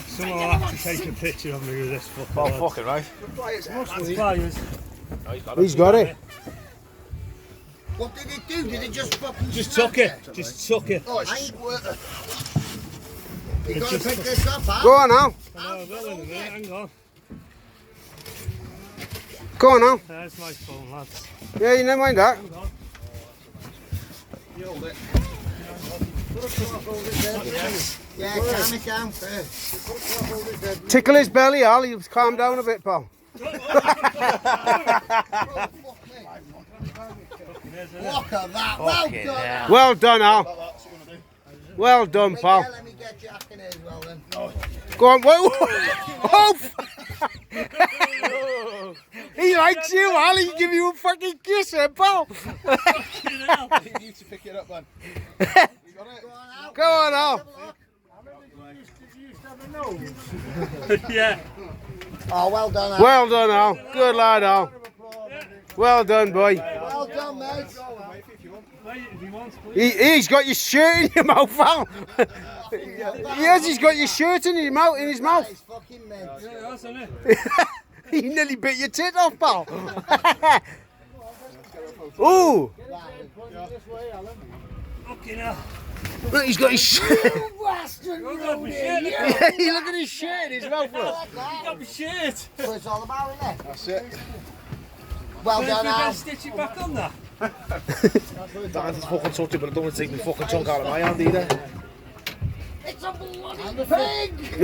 Someone will have to take a picture of me with this fucking. Oh, fucking right. He's got it. What did it do? Did it just fucking Just snap took it. Just took it. Oh, I ain't worth it. You gotta pick this up, huh? Go on now. Oh, well, in a minute, hang on. Go on now. There's my phone, lads. Yeah, you never mind that. You hold it. Yeah, calm it down first. Tickle his belly, Al. He'll calm down a bit, pal. Look at that. Well done. Well done, Al. Well done, pal. Let me get Jack in here as well then. Go on. Whoa. Oh! He likes you, Al. He give you a fucking kiss, eh, pal? You need to pick it up, man. You got it? Go on, Al. Yeah. Oh, well done, Al. Well done, Al. Good lad, Al. Well done, boy. Well done, mate. Wait, if he wants, please. He's got your shirt in your mouth, Al. Yes, he's got your shirt in his mouth. It's fucking mint. Yeah, that's in it. He nearly bit your tit off, pal. Ooh. Fucking hell. Look, he's got his shirt. You bastard, Look at my shirt. you. Look at his shirt in his mouth, look. Got my shirt. What it's all about, isn't it? That's it. Well If done, we Al. can stitch it back on that. That's fucking touchy, but I don't want to take my fucking chunk out of my hand either. It's a bloody pig!